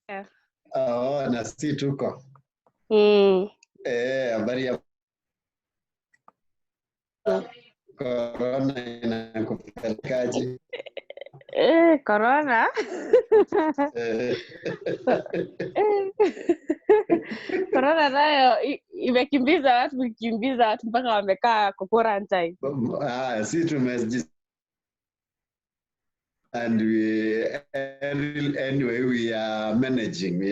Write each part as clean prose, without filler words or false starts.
Yeah. Oh, na si tuko. Habari ya corona inakupelekaje? Corona. Corona nayo imekimbiza watu mpaka wamekaa kwa quarantine. Si tumeji and anyway we are managing.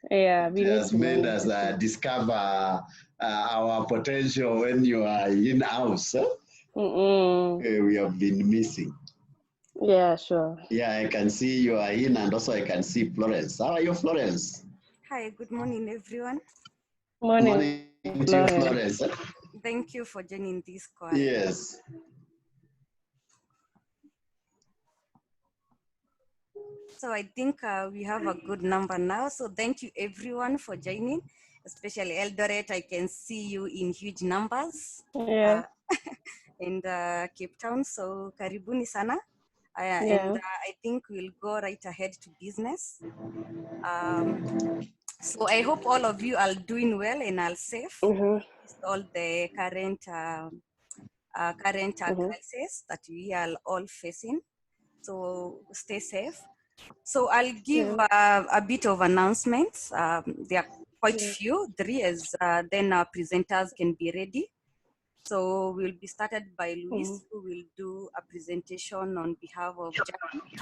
Yeah, it has made us discover our potential when you are in-house. We have been missing. Yeah, sure. Yeah, I can see you are in, and also I can see Florence. How are you, Florence? Hi, good morning, everyone. Morning to you, Florence. Thank you for joining this call. Yes. So I think we have a good number now. So thank you everyone for joining, especially Eldoret. I can see you in huge numbers. Yeah. In Cape Town. So karibuni sana. And I think we'll go right ahead to business. So I hope all of you are doing well and are safe. All the current crisis that we are all facing. So stay safe. So I'll give a bit of announcements. There are quite few, 3, as then our presenters can be ready. So we'll be started by Luis, who will do a presentation on behalf of Jackie.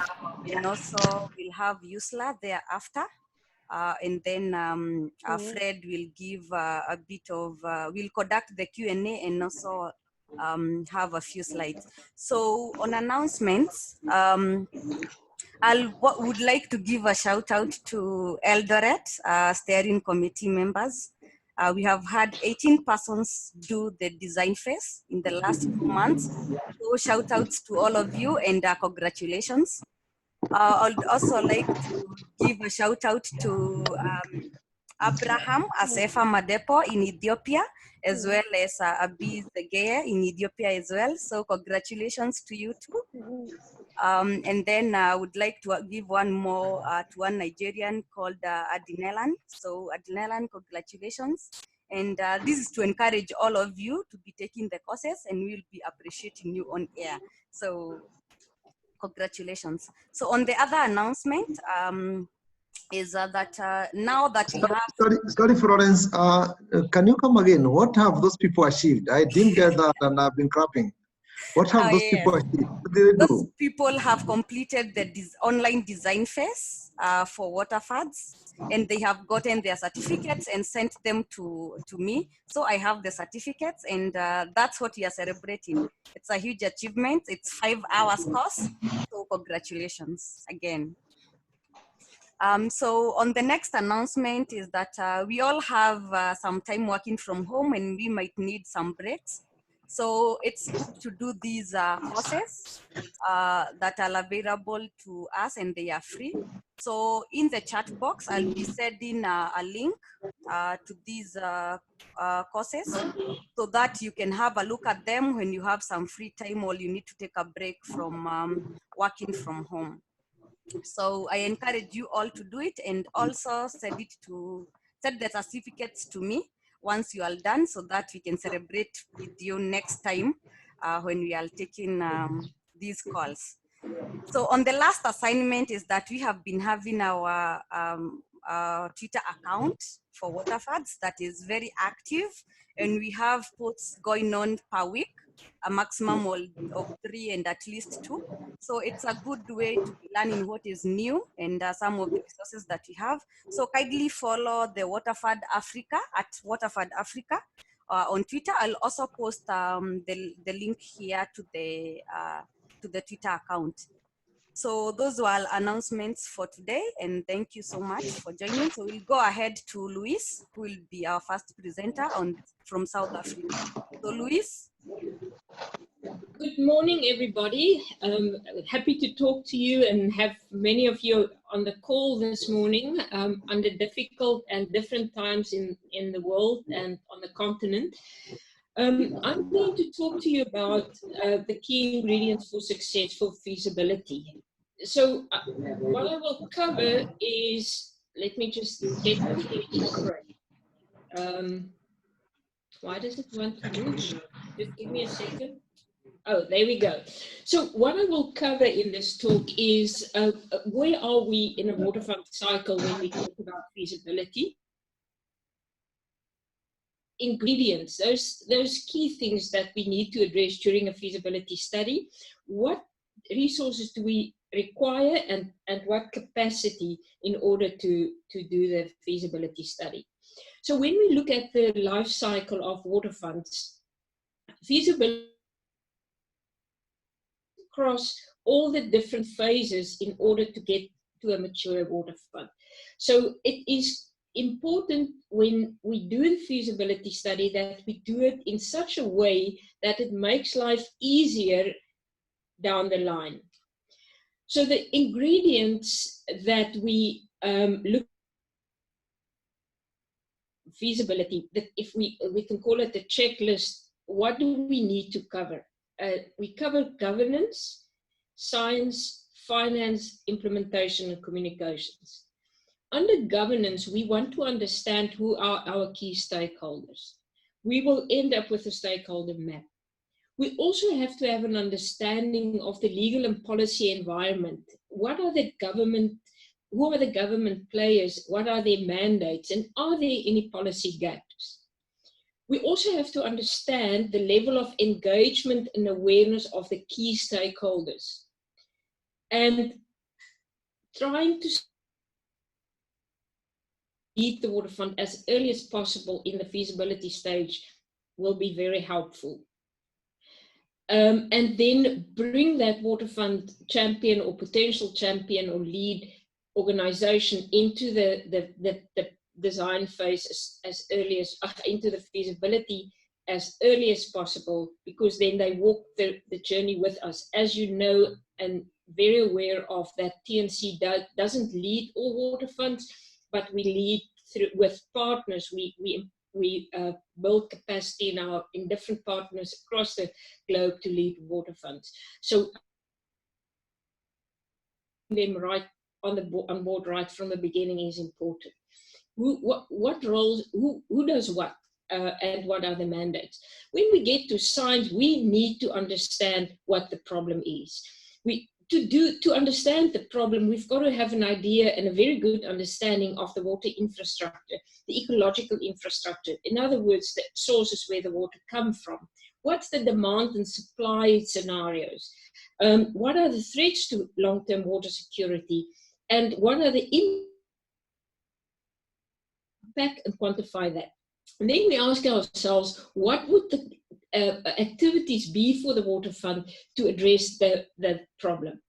And also we'll have Yusla thereafter. And then Fred will give a bit of, we'll conduct the Q&A and also have a few slides. So on announcements, would like to give a shout out to Eldoret steering committee members. We have had 18 persons do the design phase in the last 2 months. So shout outs to all of you and congratulations. I'd also like to give a shout out to Abraham Asefa Madepo in Ethiopia, as well as Abiz Zegea in Ethiopia as well. So congratulations to you too. And then I would like to give one more to one Nigerian called Adinelan. So Adinelan, congratulations. And this is to encourage all of you to be taking the courses, and we'll be appreciating you on air. So congratulations. So on the other announcement, is that now that we have... Sorry, Florence, can you come again? What have those people achieved? I didn't get that and I've been crapping. What have those people achieved? What did they do? Those people have completed the online design phase for Waterfalls, and they have gotten their certificates and sent them to me. So I have the certificates, and that's what we are celebrating. It's a huge achievement. It's 5 hours course. So congratulations again. So on the next announcement is that we all have some time working from home, and we might need some breaks. So it's good to do these courses that are available to us, and they are free. So in the chat box, I'll be sending a link to these courses so that you can have a look at them when you have some free time or you need to take a break from working from home. So I encourage you all to do it, and also send the certificates to me once you are done, so that we can celebrate with you next time when we are taking these calls. So on the last assignment is that we have been having our Twitter account for Waterfalls that is very active, and we have posts going on per week, a maximum of 3 and at least 2. So it's a good way to be learning what is new and some of the resources that we have. So kindly follow the Waterfall Africa at Waterfall Africa on Twitter. I'll also post the link here to the Twitter account. So those were announcements for today, and thank you so much for joining. So we'll go ahead to Luis, who will be our first presenter from South Africa. So Luis. Good morning, everybody. Happy to talk to you and have many of you on the call this morning under difficult and different times in the world and on the continent. I'm going to talk to you about the key ingredients for successful feasibility. So what I will cover is, let me just get the why does it want to move? Just give me a second. Oh, there we go. So what I will cover in this talk is where are we in a water fund cycle when we talk about feasibility? Ingredients, those key things that we need to address during a feasibility study. What resources do we require and what capacity in order to do the feasibility study? So when we look at the life cycle of water funds, feasibility across all the different phases in order to get to a mature water fund. So it is important when we do the feasibility study that we do it in such a way that it makes life easier down the line. So the ingredients that we look feasibility, that if we can call it a checklist, what do we need to cover? We cover governance, science, finance, implementation, and communications. Under governance, we want to understand who are our key stakeholders. We will end up with a stakeholder map. We also have to have an understanding of the legal and policy environment. What are the government, who are the government players? What are their mandates? And are there any policy gaps? We also have to understand the level of engagement and awareness of the key stakeholders. And trying to lead the water fund as early as possible in the feasibility stage will be very helpful. And then bring that water fund champion or potential champion or lead organization into the design phase as early as, into the feasibility as early as possible, because then they walk the journey with us. As you know, and very aware of that, TNC doesn't lead all water funds, but we lead through with partners. We build capacity in different partners across the globe to lead water funds. So them right on board right from the beginning is important. What roles, who does what, and what are the mandates? When we get to science, we need to understand what the problem is. To understand the problem, we've got to have an idea and a very good understanding of the water infrastructure, the ecological infrastructure. In other words, the sources where the water comes from. What's the demand and supply scenarios? What are the threats to long-term water security? And what are the impact, and quantify that? And then we ask ourselves, what would the activities be for the water fund to address the problem?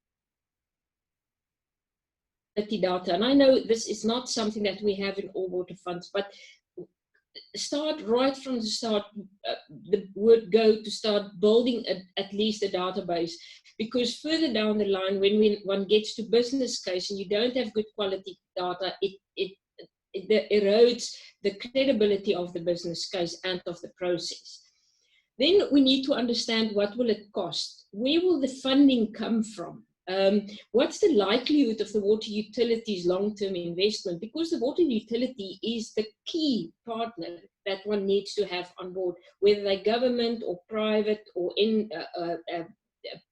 Data, and I know this is not something that we have in all water funds, but start right from the start, the word go to start building at least a database, because further down the line, when one gets to business case and you don't have good quality data, it erodes the credibility of the business case and of the process. Then we need to understand, what will it cost? Where will the funding come from? What's the likelihood of the water utilities long-term investment? Because the water utility is the key partner that one needs to have on board, whether they're government or private or in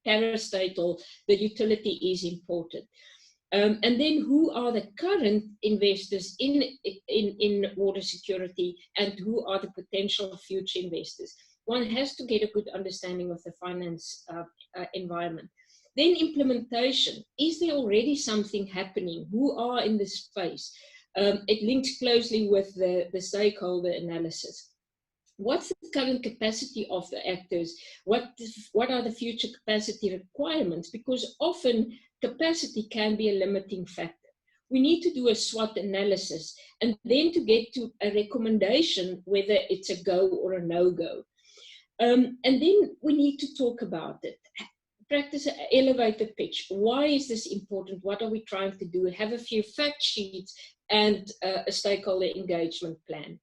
parastatal, the utility is important. And then who are the current investors in water security, and who are the potential future investors? One has to get a good understanding of the finance environment. Then implementation. Is there already something happening? Who are in this space? It links closely with the stakeholder analysis. What's the current capacity of the actors? What are the future capacity requirements? Because often capacity can be a limiting factor. We need to do a SWOT analysis, and then to get to a recommendation whether it's a go or a no-go. And then we need to talk about it. Practice an elevator pitch. Why is this important? What are we trying to do? Have a few fact sheets and a stakeholder engagement plan.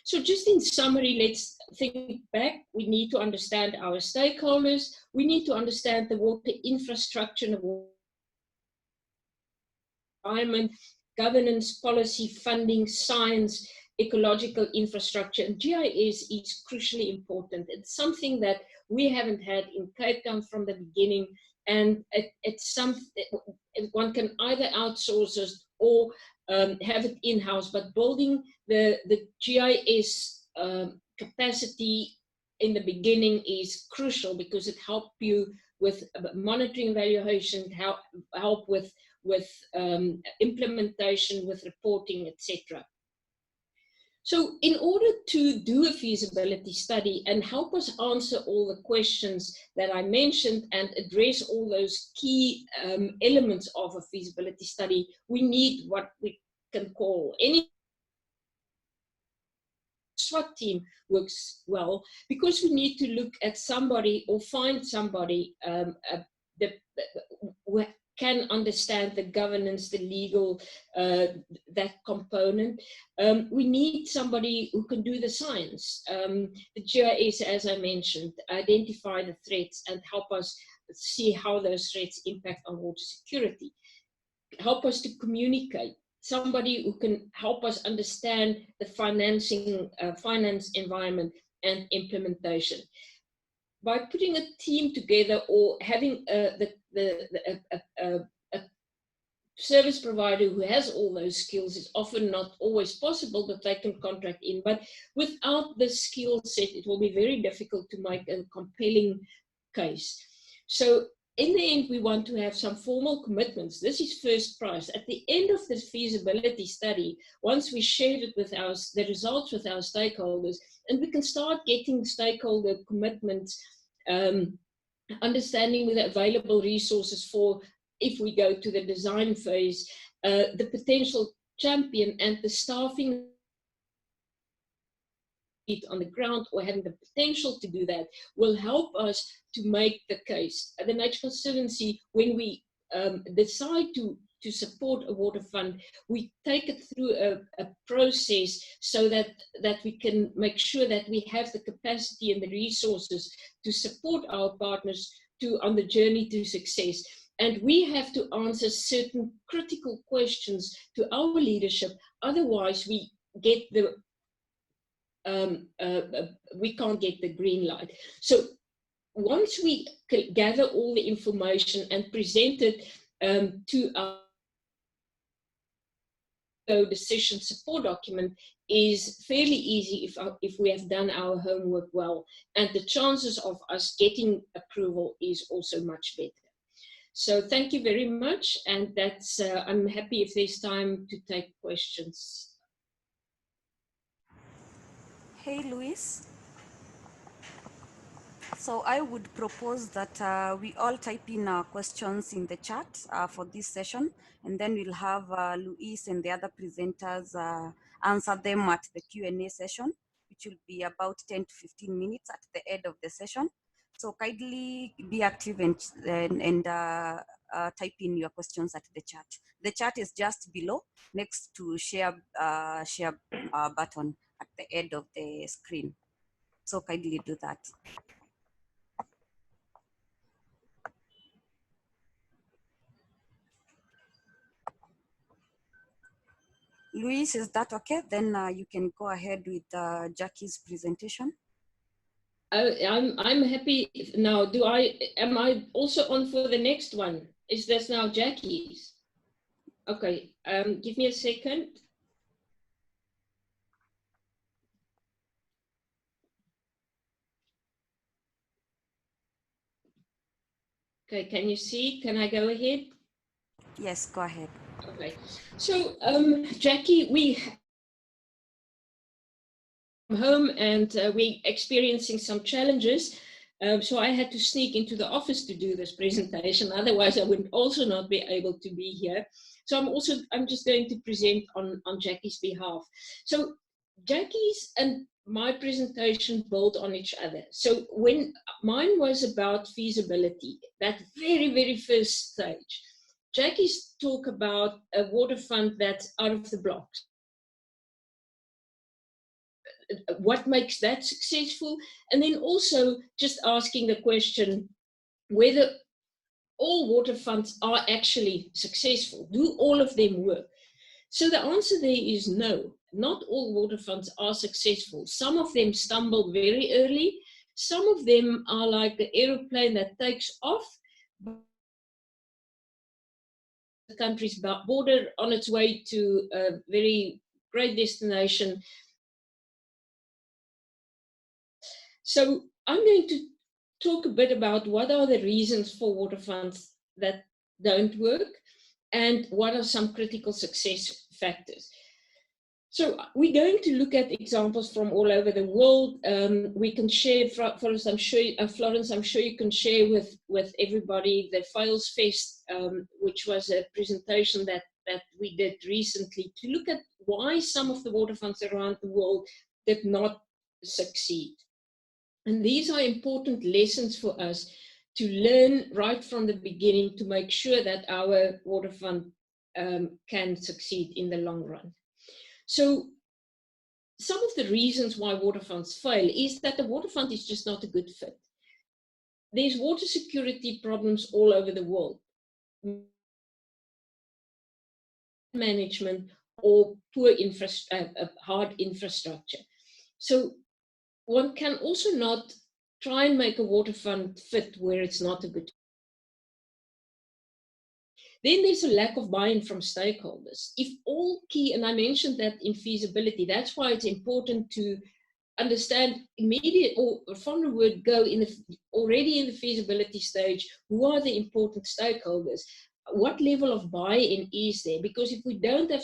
So just in summary, let's think back. We need to understand our stakeholders. We need to understand the water infrastructure and the water environment, governance, policy, funding, science, ecological infrastructure. And GIS is crucially important. It's something that we haven't had in Cape Town from the beginning, and it's something one can either outsource it or have it in-house, but building the GIS capacity in the beginning is crucial because it helps you with monitoring evaluation, help with implementation, with reporting, etc. So in order to do a feasibility study and help us answer all the questions that I mentioned and address all those key elements of a feasibility study, we need what we can call any SWOT team works well, because we need to look at somebody or find somebody that can understand the governance, the legal, that component. We need somebody who can do the science. The GIS, as I mentioned, identify the threats and help us see how those threats impact on water security. Help us to communicate. Somebody who can help us understand the finance environment and implementation. By putting a team together or having a service provider who has all those skills is often not always possible, but they can contract in. But without the skill set, it will be very difficult to make a compelling case. So in the end, we want to have some formal commitments. This is first prize. At the end of this feasibility study, once we shared it with the results with our stakeholders, and we can start getting stakeholder commitments, understanding the available resources for, if we go to the design phase, the potential champion and the staffing on the ground or having the potential to do that will help us to make the case. At the Nature Conservancy, when we decide to support a water fund, we take it through a process so that we can make sure that we have the capacity and the resources to support our partners on the journey to success. And we have to answer certain critical questions to our leadership, otherwise we get we can't get the green light. So once we gather all the information and present it to our decision support document, is fairly easy if we have done our homework well, and the chances of us getting approval is also much better. So thank you very much, and that's I'm happy if there's time to take questions. Hey, Luis. So I would propose that we all type in questions in the chat for this session, and then we'll have Luis and the other presenters answer them at the Q&A session, which will be about 10 to 15 minutes at the end of the session. So kindly be active and type in your questions at the chat. The chat is just below, next to share button at the end of the screen. So kindly do that. Luis, is that okay? Then you can go ahead with Jackie's presentation. I'm happy now. Am I also on for the next one? Is this now Jackie's? Okay, give me a second. Okay, can you see? Can I go ahead? Yes, go ahead. Okay, so Jackie, we home and we're experiencing some challenges. So I had to sneak into the office to do this presentation. Otherwise, I would also not be able to be here. So I'm just going to present on Jackie's behalf. So Jackie's and my presentation build on each other. So when mine was about feasibility, that very, very first stage, Jackie's talk about a water fund that's out of the blocks. What makes that successful? And then also just asking the question whether all water funds are actually successful? Do all of them work? So the answer there is no. Not all water funds are successful. Some of them stumble very early. Some of them are like the aeroplane that takes off the country's border on its way to a very great destination. So I'm going to talk a bit about what are the reasons for water funds that don't work and what are some critical success factors. So we're going to look at examples from all over the world. We can share, Florence, I'm sure you can share with everybody the Fails Fest, which was a presentation that we did recently to look at why some of the water funds around the world did not succeed. And these are important lessons for us to learn right from the beginning to make sure that our water fund can succeed in the long run. So some of the reasons why water funds fail is that the water fund is just not a good fit. There's water security problems all over the world. Management or poor hard infrastructure. So one can also not try and make a water fund fit where it's not a good. Then there's a lack of buy-in from stakeholders. If all key, and I mentioned that in feasibility, that's why it's important to understand immediate or from the word go already in the feasibility stage, who are the important stakeholders? What level of buy-in is there? Because if we don't have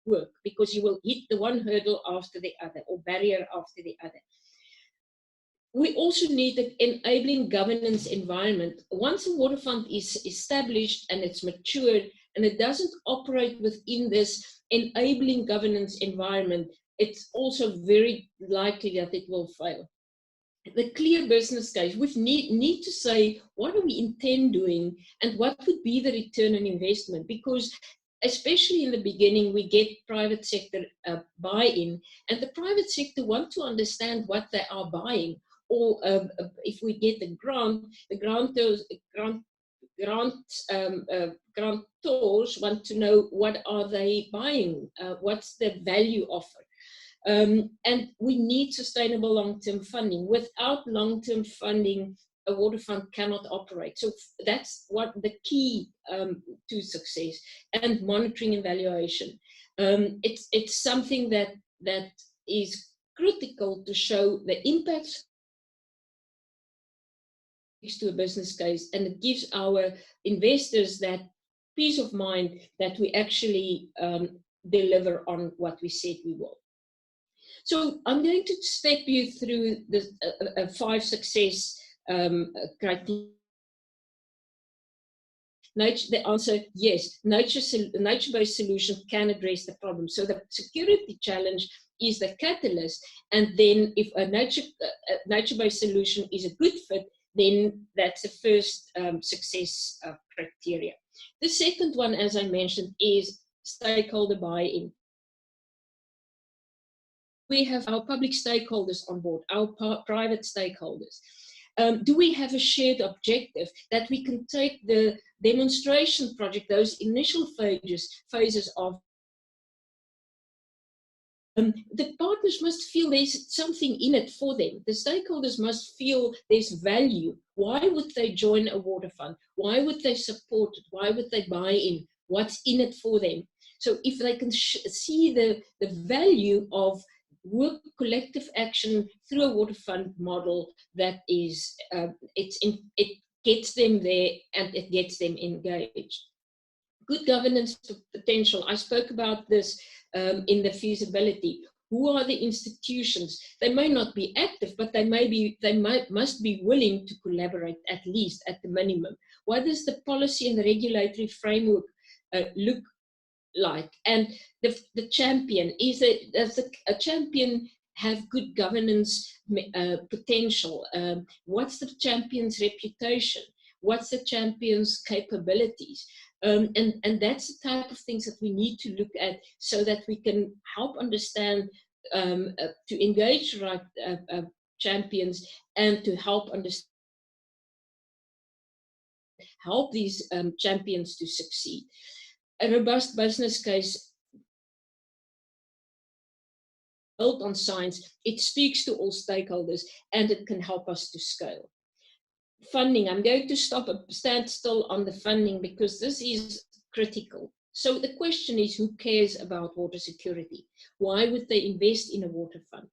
work, because you will hit the one hurdle after the other or barrier after the other. We also need an enabling governance environment. Once a water fund is established and it's matured and it doesn't operate within this enabling governance environment, it's also very likely that it will fail. The clear business case, we need to say, what do we intend doing and what would be the return on investment? Because especially in the beginning, we get private sector buy-in, and the private sector want to understand what they are buying. Or if we get the grant, the grantors want to know what are they buying, what's the value offer. And we need sustainable long-term funding. Without long-term funding, a water fund cannot operate. So that's what the key to success, and monitoring and evaluation. It's something that is critical to show the impacts to a business case, and it gives our investors that peace of mind that we actually deliver on what we said we will. So I'm going to step you through the 5 success criteria. The answer, yes, nature-based solutions can address the problem. So the security challenge is the catalyst, and then if a nature-based solution is a good fit, then that's the first success criteria. The second one, as I mentioned, is stakeholder buy-in. We have our public stakeholders on board, our private stakeholders. Do we have a shared objective that we can take the demonstration project, those initial phases of the partners must feel there's something in it for them. The stakeholders must feel there's value. Why would they join a water fund? Why would they support it? Why would they buy in? What's in it for them? So if they can see the value of work collective action through a water fund model, that is, it gets them there and it gets them engaged. Good governance potential. I spoke about this in the feasibility. Who are the institutions? They may not be active, but they must be willing to collaborate, at least at the minimum. What does the policy and the regulatory framework look like? And the champion, does a champion have good governance potential? What's the champion's reputation? What's the champion's capabilities? And that's the type of things that we need to look at so that we can help understand, to engage right champions and to help understand help these champions to succeed. A robust business case built on science, it speaks to all stakeholders, and it can help us to scale. Funding, I'm going to stand still on the funding because this is critical. So the question is, who cares about water security? Why would they invest in a water fund?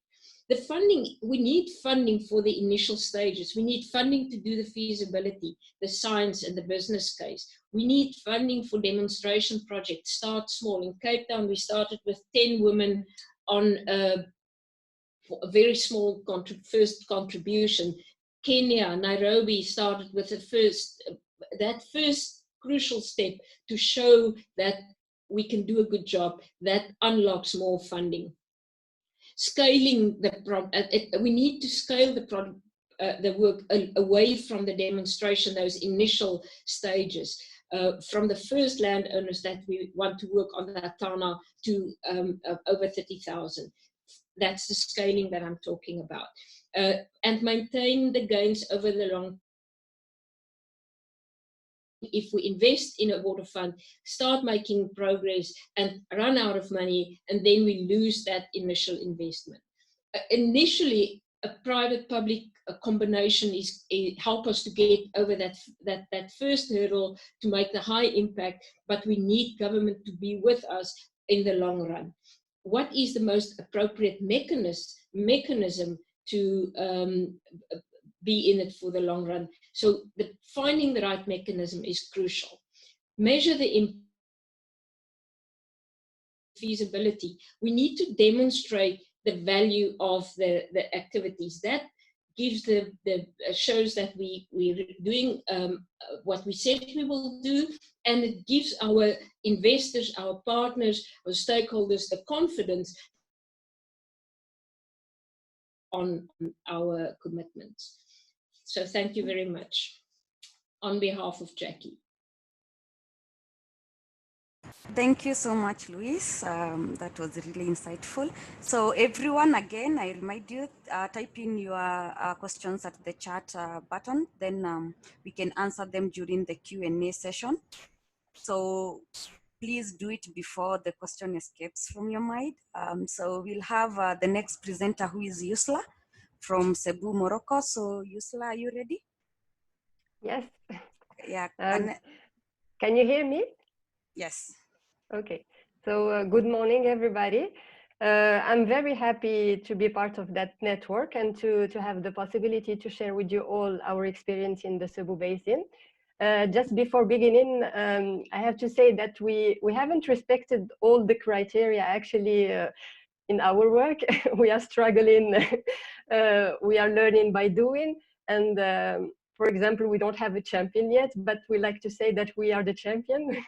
The funding, we need funding for the initial stages. We need funding to do the feasibility, the science and the business case. We need funding for demonstration projects. Start small. In Cape Town, we started with 10 women on a very small first contribution. Kenya, Nairobi started with that first crucial step to show that we can do a good job. That unlocks more funding. Scaling we need to scale the work away from the demonstration, those initial stages, from the first landowners that we want to work on that Tana to over 30,000. That's the scaling that I'm talking about. And maintain the gains over the long. If we invest in a water fund, start making progress and run out of money, and then we lose that initial investment. Initially, a private-public combination help us to get over that first hurdle to make the high impact, but we need government to be with us in the long run. What is the most appropriate mechanism to be in it for the long run? So finding the right mechanism is crucial. Measure the feasibility. We need to demonstrate the value of the activities. That gives shows that we're doing what we said we will do, and it gives our investors, our partners, our stakeholders the confidence on our commitments. So thank you very much on behalf of Jackie. Thank you so much, Louise. That was really insightful. So everyone, again, I remind you, type in your questions at the chat button, then we can answer them during the Q&A session. So please do it before the question escapes from your mind. So we'll have the next presenter, who is Yusla from Cebu, Morocco. So Yusla, are you ready? Yes. Yeah. Can you hear me? Yes. Okay. So good morning, everybody. I'm very happy to be part of that network and to have the possibility to share with you all our experience in the Cebu Basin. Just before beginning, I have to say that we haven't respected all the criteria actually in our work. We are struggling. We are learning by doing. And for example, we don't have a champion yet, but we like to say that we are the champion.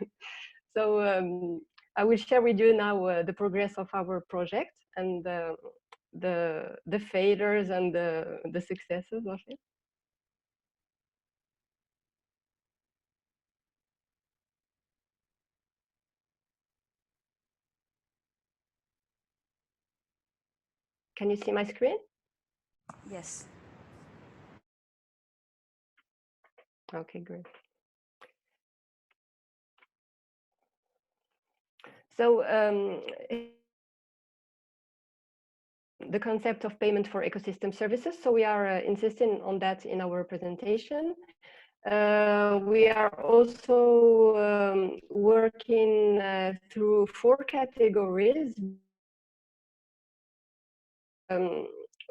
So I will share with you now the progress of our project and the failures and the successes of it. Can you see my screen? Yes. Okay, great. So the concept of payment for ecosystem services. So we are insisting on that in our presentation. We are also working through 4 categories.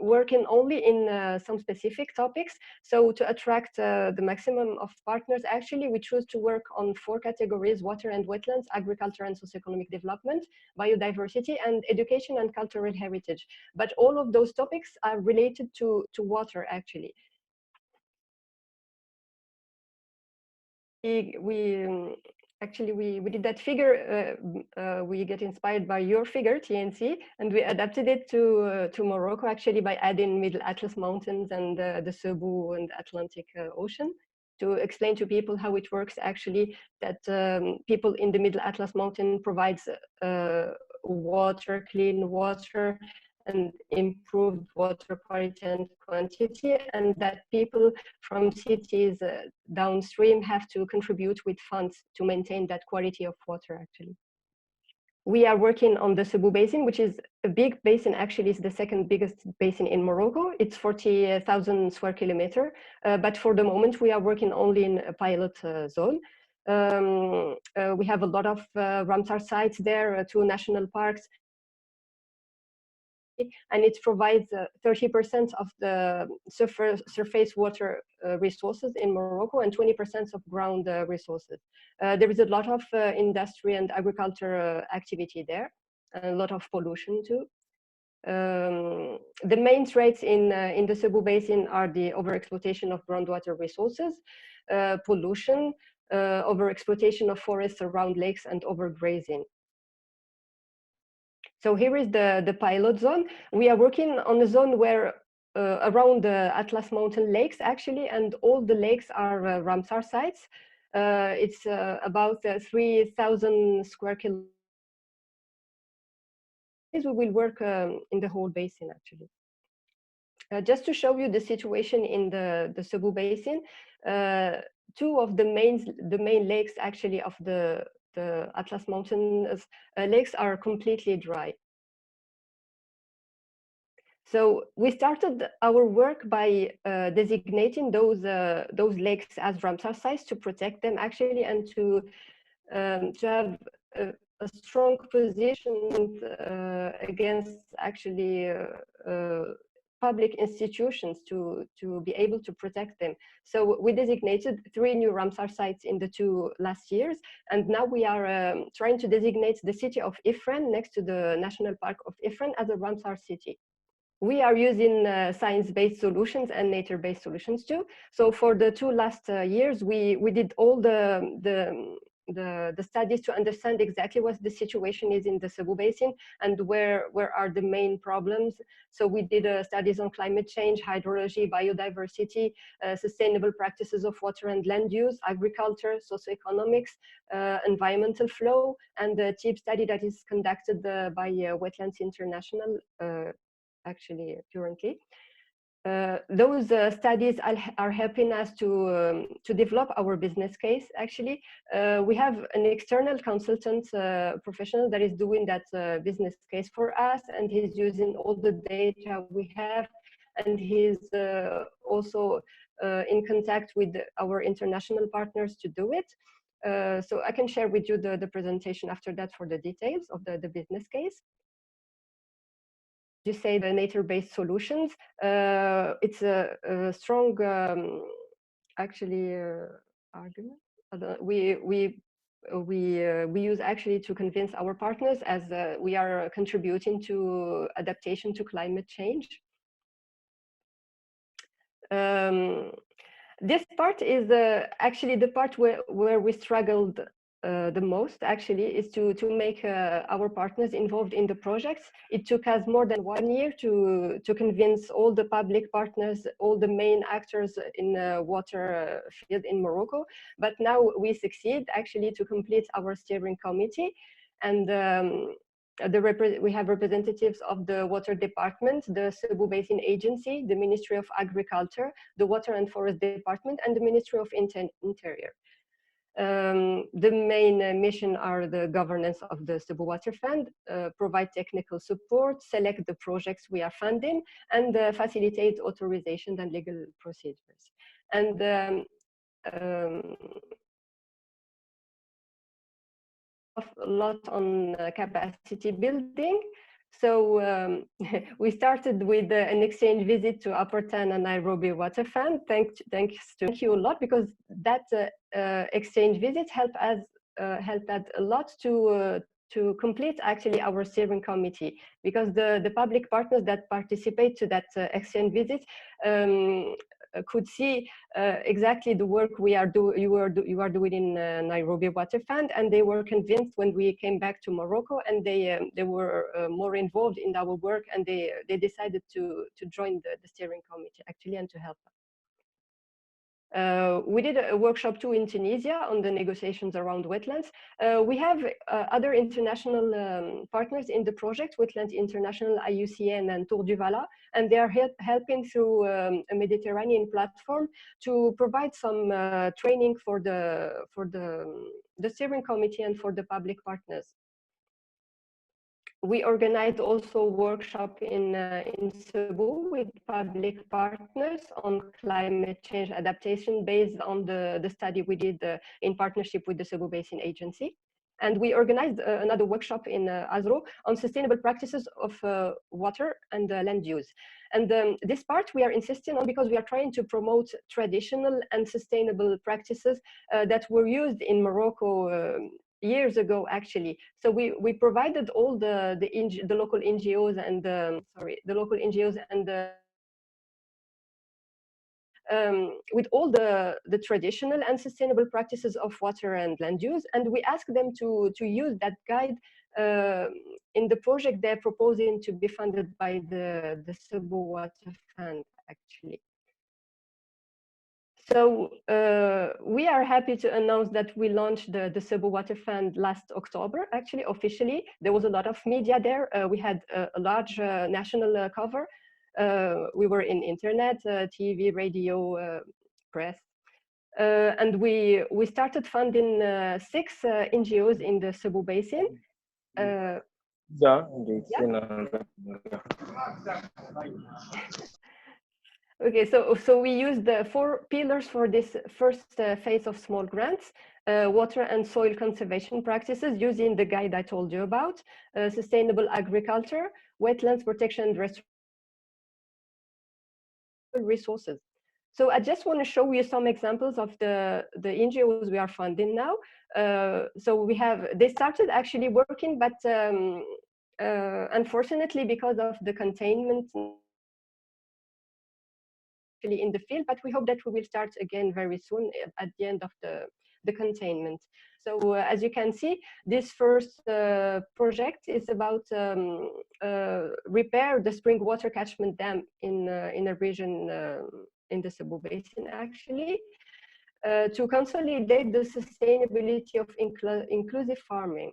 Working only in some specific topics. So to attract the maximum of partners, actually, we choose to work on 4 categories: water and wetlands, agriculture and socioeconomic development, biodiversity, and education and cultural heritage. But all of those topics are related to water, actually. We did that figure. We get inspired by your figure, TNC, and we adapted it to Morocco, actually, by adding Middle Atlas Mountains and the Cebu and Atlantic Ocean, to explain to people how it works, actually, that people in the Middle Atlas Mountain provides water, clean water, and improved water quality and quantity, and that people from cities downstream have to contribute with funds to maintain that quality of water actually. We are working on the Sebou Basin, which is a big basin. Actually, it's the second biggest basin in Morocco. It's 40,000 square kilometers. But for the moment, we are working only in a pilot zone. We have a lot of Ramsar sites there, 2 national parks, and it provides 30% of the surface water resources in Morocco and 20% of ground resources. There is a lot of industry and agriculture activity there, and a lot of pollution too. The main threats in the Sebou Basin are the overexploitation of groundwater resources, pollution, overexploitation of forests around lakes, and overgrazing. So here is the pilot zone. We are working on a zone where around the Atlas Mountain lakes actually, and all the lakes are Ramsar sites. It's about 3,000 square kilometers. We will work in the whole basin actually. Just to show you the situation in the Sebou Basin, 2 of the main lakes actually of the Atlas Mountains lakes are completely dry. So we started our work by designating those lakes as Ramsar sites to protect them actually, and to have a strong position against actually public institutions to be able to protect them. So we designated 3 new Ramsar sites in the 2 last years, and now we are trying to designate the city of Ifrane next to the National Park of Ifrane as a Ramsar city. We are using science-based solutions and nature-based solutions too. So for the 2 last years, we did all the studies to understand exactly what the situation is in the Sebou Basin and where are the main problems. So we did studies on climate change, hydrology, biodiversity, sustainable practices of water and land use, agriculture, socioeconomics, environmental flow, and the TEEB study that is conducted by Wetlands International actually currently. Those studies are helping us to develop our business case. Actually, we have an external consultant professional that is doing that business case for us, and he's using all the data we have, and he's also in contact with our international partners to do it. So I can share with you the presentation after that for the details of the business case. You say the nature-based solutions. It's a strong, actually, argument. We use actually to convince our partners, as we are contributing to adaptation to climate change. This part is actually the part where we struggled the most actually, is to make our partners involved in the projects. It took us more than 1 year to convince all the public partners, all the main actors in the water field in Morocco. But now we succeed actually to complete our steering committee, and we have representatives of the water department, the Sebou Basin Agency, the Ministry of Agriculture, the Water and Forest Department, and the Ministry of Interior. The main mission are the governance of the Sebou Water Fund, provide technical support, select the projects we are funding, and facilitate authorizations and legal procedures. And a lot on capacity building. So we started with an exchange visit to Upper Tana Nairobi Water Fund. Thank you a lot, because that exchange visit helped us a lot to complete actually our steering committee, because the public partners that participate to that exchange visit could see exactly the work you are doing in Nairobi Water Fund, and they were convinced when we came back to Morocco, and they were more involved in our work, and they decided to join the steering committee actually, and to help us. We did a workshop too in Tunisia on the negotiations around wetlands. We have other international partners in the project, Wetlands International, IUCN, and Tour du Vala, and they are helping through a Mediterranean platform to provide some training for the steering committee and for the public partners. We organized also a workshop in Cebu with public partners on climate change adaptation based on the study we did in partnership with the Cebu Basin Agency. And we organized another workshop in Azro on sustainable practices of water and land use. And this part we are insisting on because we are trying to promote traditional and sustainable practices that were used in Morocco years ago, actually. So we provided all the local NGOs and the local NGOs and with all the traditional and sustainable practices of water and land use, and we asked them to use that guide in the project they're proposing to be funded by the Cebu Water Fund, actually. So we are happy to announce that we launched the Cebu Water Fund last October, actually, officially. There was a lot of media there. We had a large national cover. We were in internet, TV, radio, press. And we started funding 6 NGOs in the Cebu Basin. Okay, so we used the 4 pillars for this first phase of small grants: water and soil conservation practices using the guide I told you about, sustainable agriculture, wetlands protection and resources. So I just want to show you some examples of the NGOs we are funding now. So they started actually working, but unfortunately, because of the containment in the field, but we hope that we will start again very soon at the end of the containment. So as you can see, this first project is about repair the spring water catchment dam in a region in the Cebu Basin, actually, to consolidate the sustainability of inclusive farming.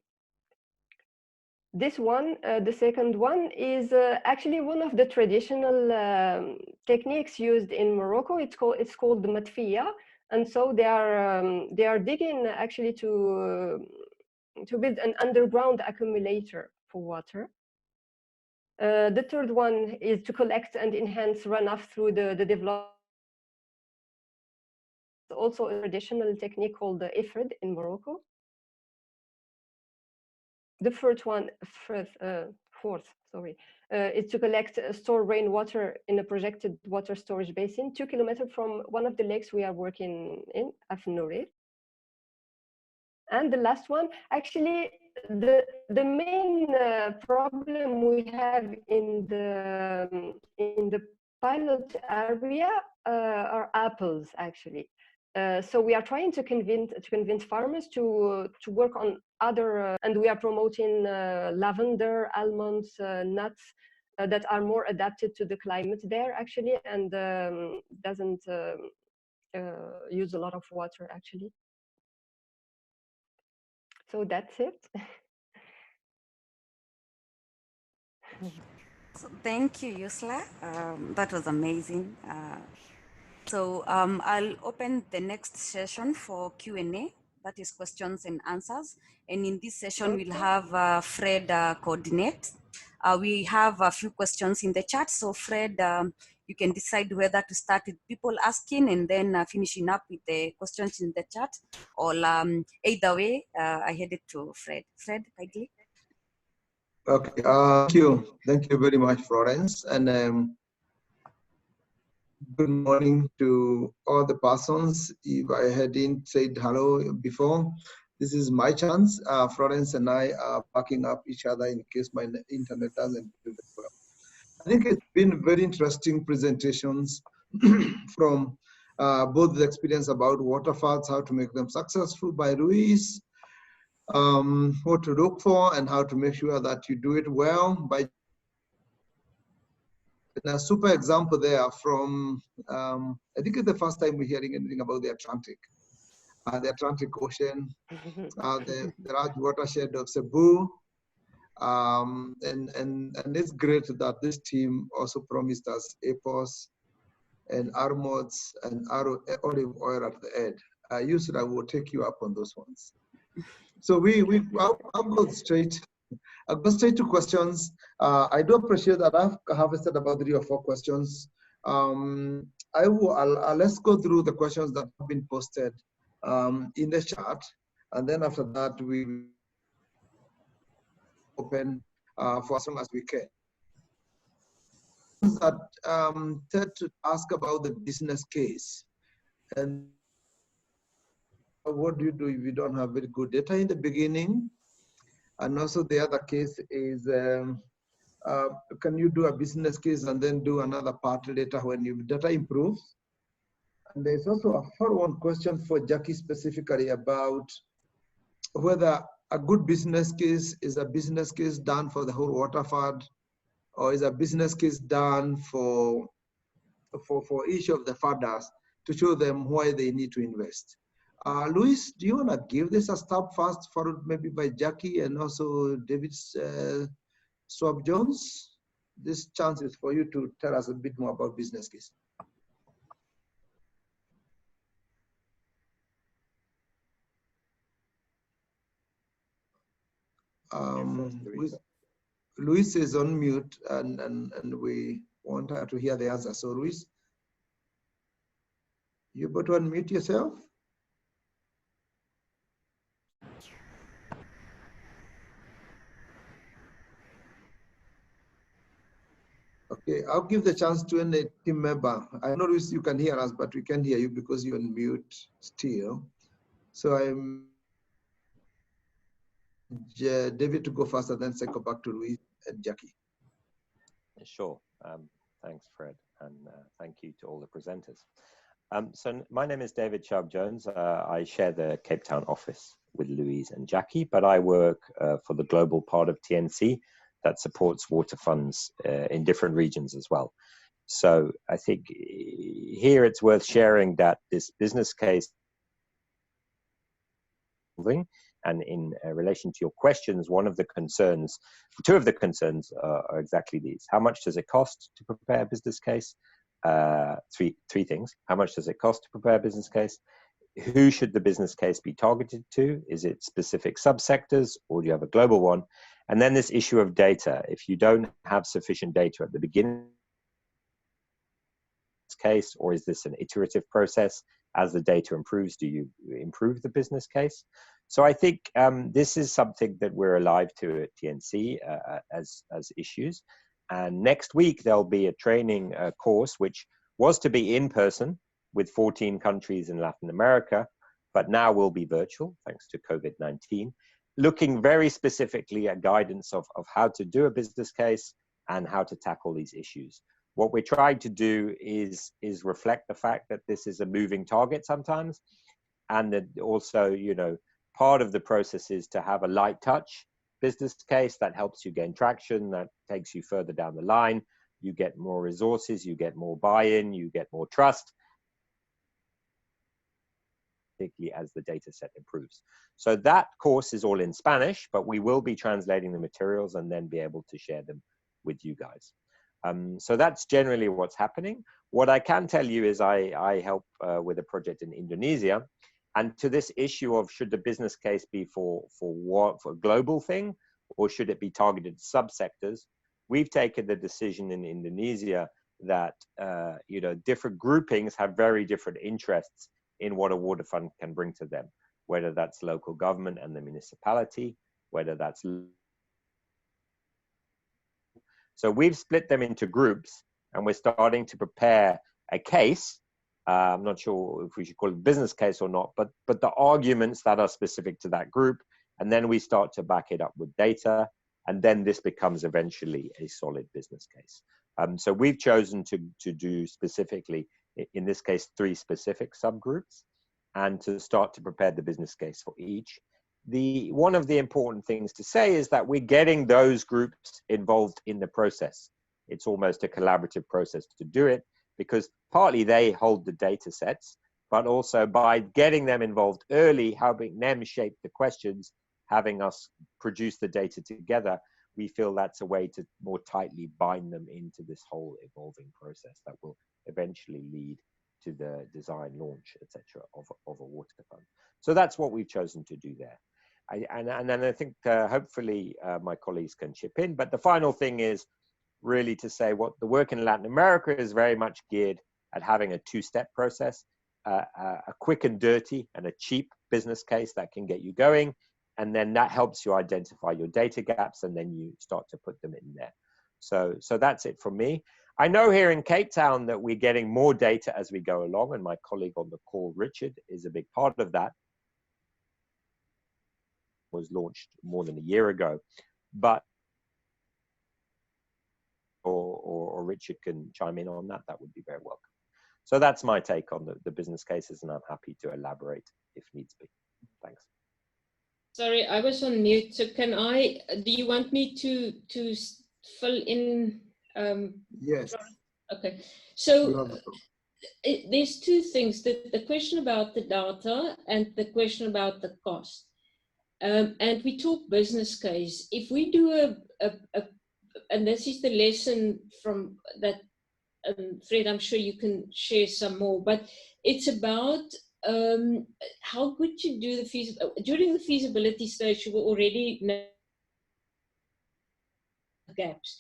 This one, the second one, is actually one of the traditional techniques used in Morocco. It's called the matfiya, and so they are digging actually to build an underground accumulator for water. The third one is to collect and enhance runoff through the development. Also a traditional technique called the ifrid in Morocco. The fourth, is to collect, store rainwater in a projected water storage basin 2 kilometers from one of the lakes we are working in, Afnourir. And the last one, actually, the main problem we have in the pilot area are apples, actually. So we are trying to convince farmers to work on other, and we are promoting lavender, almonds, nuts that are more adapted to the climate there, actually, and doesn't use a lot of water, actually. So that's it. So thank you, Yusla. That was amazing. So I'll open the next session for Q&A, that is questions and answers. And in this session, we'll have Fred coordinate. We have a few questions in the chat. So Fred, you can decide whether to start with people asking and then finishing up with the questions in the chat, or either way, I head it to Fred. Fred, kindly. Okay, thank you very much, Florence, and good morning to all the persons. If I hadn't said hello before, this is my chance. Florence and I are backing up each other in case my internet doesn't do that well. I think it's been very interesting presentations from both the experience about waterfalls, how to make them successful by Ruiz, what to look for and how to make sure that you do it well by And a super example there from, I think it's the first time we're hearing anything about the Atlantic Ocean, the large watershed of Cebu. And it's great that this team also promised us APOS and RMODs and olive oil at the end. Usually I will take you up on those ones. So I'll go straight to questions. I do appreciate that I've harvested about 3 or 4 questions. Let's go through the questions that have been posted in the chat, and then after that we open for as long as we can. That tend to ask about the business case and what do you do if you don't have very good data in the beginning? And also the other case is, can you do a business case and then do another part later when your data improves? And there's also a follow-on question for Jackie specifically about whether a good business case is a business case done for the whole waterford, or is a business case done for each of the fathers to show them why they need to invest. Luis, do you want to give this a start first, followed maybe by Jackie and also David Swab-Jones? This chance is for you to tell us a bit more about business case. Luis is on mute and we want her to hear the answer. So Luis, you able to unmute yourself? Okay, I'll give the chance to a team member. I know Luis, you can hear us, but we can't hear you because you're on mute still. So I'm David to go first and then circle back to Luis and Jackie. Sure. Thanks, Fred, and thank you to all the presenters. So my name is David Swab-Jones. I share the Cape Town office with Louise and Jackie, but I work for the global part of TNC that supports water funds in different regions as well. So I think here it's worth sharing that this business case, and in relation to your questions, one of the concerns, 2 of the concerns are exactly these. How much does it cost to prepare a business case? Three things. How much does it cost to prepare a business case? Who should the business case be targeted to? Is it specific subsectors, or do you have a global one? And then this issue of data. If you don't have sufficient data at the beginning case, or is this an iterative process? As the data improves, do you improve the business case? So I think this is something that we're alive to at TNC as issues. And next week, there'll be a training course, which was to be in person with 14 countries in Latin America, but now will be virtual thanks to COVID-19, looking very specifically at guidance of how to do a business case and how to tackle these issues. What we're trying to do is reflect the fact that this is a moving target sometimes, and that also, you know, part of the process is to have a light touch business case that helps you gain traction, that takes you further down the line. You get more resources, you get more buy-in, you get more trust, particularly as the data set improves. So that course is all in Spanish, but we will be translating the materials and then be able to share them with you guys. So that's generally what's happening. What I can tell you is I help with a project in Indonesia, and to this issue of should the business case be for a global thing, or should it be targeted subsectors, we've taken the decision in Indonesia that you know, different groupings have very different interests in what a water fund can bring to them, whether that's local government and the municipality, whether that's... So we've split them into groups, and we're starting to prepare a case. I'm not sure if we should call it business case or not, but the arguments that are specific to that group, and then we start to back it up with data, and then this becomes eventually a solid business case. So we've chosen to do specifically, in this case, 3 specific subgroups, and to start to prepare the business case for each. One of the important things to say is that we're getting those groups involved in the process. It's almost a collaborative process to do it, because partly they hold the data sets, but also by getting them involved early, helping them shape the questions, having us produce the data together, we feel that's a way to more tightly bind them into this whole evolving process that will eventually lead to the design, launch, etc. of a water fund. So that's what we've chosen to do there. And then I think hopefully my colleagues can chip in. But the final thing is really to say what the work in Latin America is very much geared at having a two-step process, a quick and dirty and a cheap business case that can get you going. And then that helps you identify your data gaps, and then you start to put them in there. So that's it from me. I know here in Cape Town that we're getting more data as we go along, and my colleague on the call, Richard, is a big part of that. Was launched more than a year ago, but or Richard can chime in on that. That would be very welcome. So that's my take on the business cases, and I'm happy to elaborate if needs be. Thanks. Sorry, I was on mute. So can I? Do you want me to fill in? Yes. Okay. So there's two things: the question about the data and the question about the cost. And we talk business case. If we do and this is the lesson from that, Fred, I'm sure you can share some more, but it's about how could you do during the feasibility stage, you will already know gaps.